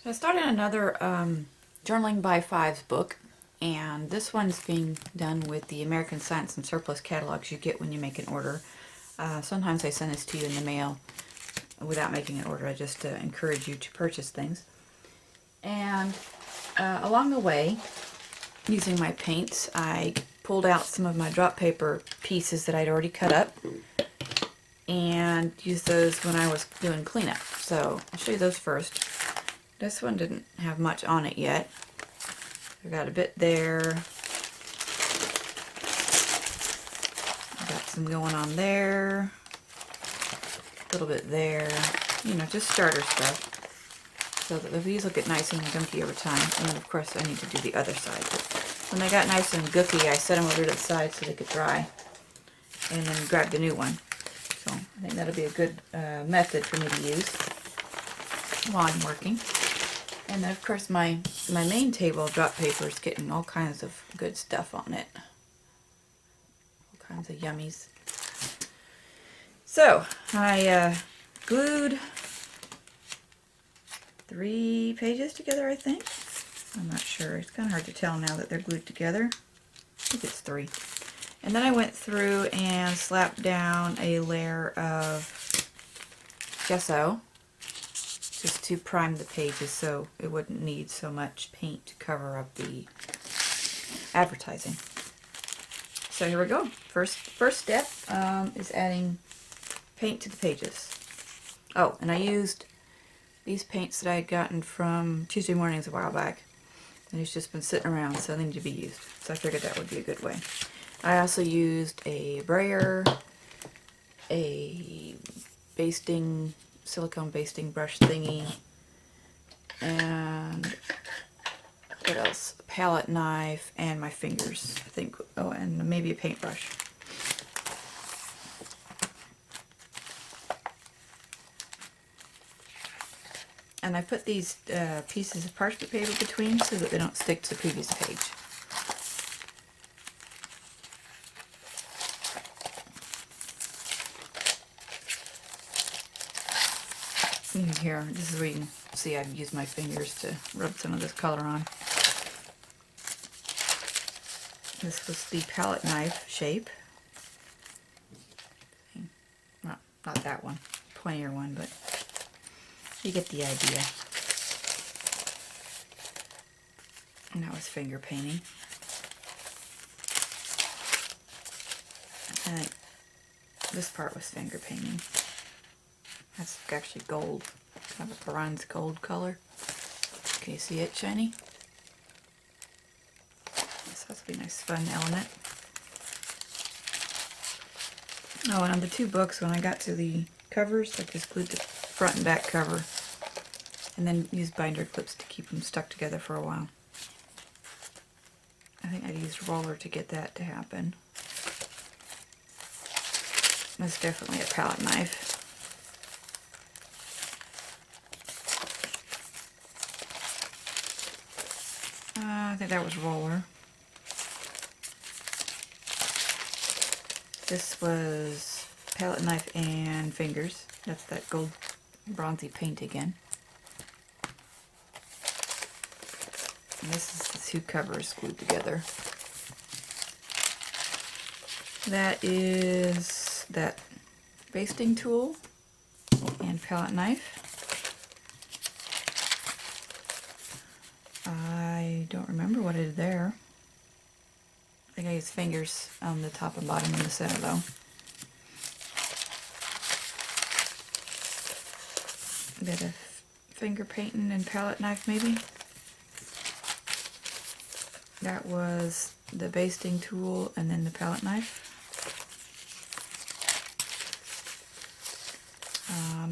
So I started another Journaling by 5's book, and this one's being done with the American Science and Surplus catalogs you get when you make an order. Sometimes I send this to you in the mail without making an order. I just encourage you to purchase things. And along the way, using my paints, I pulled out some of my drop paper pieces that I'd already cut up and used those when I was doing cleanup. So I'll show you those first. This one didn't have much on it yet. I got a bit there. I got some going on there. A little bit there. You know, just starter stuff. So that the leaves will get nice and gunky over time. And then of course I need to do the other side. But when they got nice and gooky, I set them over to the side so they could dry. And then grab the new one. So I think that'll be a good method for me to use while I'm working. And then of course my main table of drop paper is getting all kinds of good stuff on it. All kinds of yummies. So I glued 3 pages together, I think. I'm not sure. It's kind of hard to tell now that they're glued together. I think it's 3. And then I went through and slapped down a layer of gesso just to prime the pages so it wouldn't need so much paint to cover up the advertising. So here we go. First step is adding paint to the pages. Oh, and I used these paints that I had gotten from Tuesday Mornings a while back. And it's just been sitting around, so they need to be used. So I figured that would be a good way. I also used a brayer, a silicone basting brush thingy, and what else? A palette knife and my fingers, I think. Oh, and maybe a paintbrush. And I put these pieces of parchment paper between so that they don't stick to the previous page. Here, this is where you can see I've used my fingers to rub some of this color on. This was the palette knife shape. Well, not that one, pointier one, but you get the idea. And that was finger painting. I think this part was finger painting. That's actually gold, kind of a bronze gold color. Can you see it shiny? This has to be a nice fun element. Oh, and on the 2 books, when I got to the covers, I just glued the front and back cover and then used binder clips to keep them stuck together for a while. I think I used a roller to get that to happen. That's definitely a palette knife. I think that was roller. This was palette knife and fingers. That's that gold bronzy paint again. And this is the 2 covers glued together. That is that basting tool and palette knife. I don't remember what I did there. I think I used fingers on the top and bottom and the center though. A bit of finger painting and palette knife maybe. That was the basting tool and then the palette knife.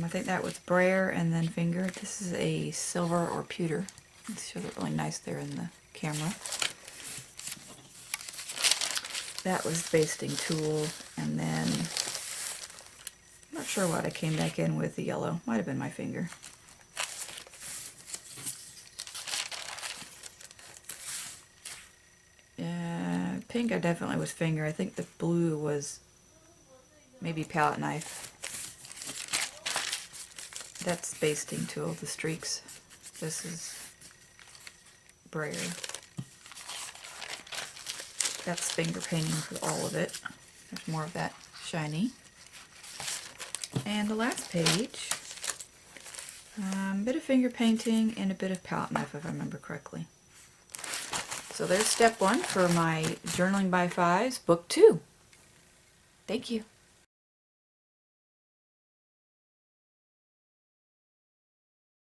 I think that was brayer and then finger. This is a silver or pewter. It shows it really nice there in the camera. That was basting tool, and then I'm not sure what I came back in with. The yellow might have been my finger. Pink I definitely was finger. I think the blue was maybe palette knife. That's basting tool, the streaks. This is Brayer. That's finger painting for all of it. There's more of that shiny. And the last page, a bit of finger painting and a bit of palette knife, if I remember correctly. So there's step 1 for my Journaling by 5's, book 2. Thank you.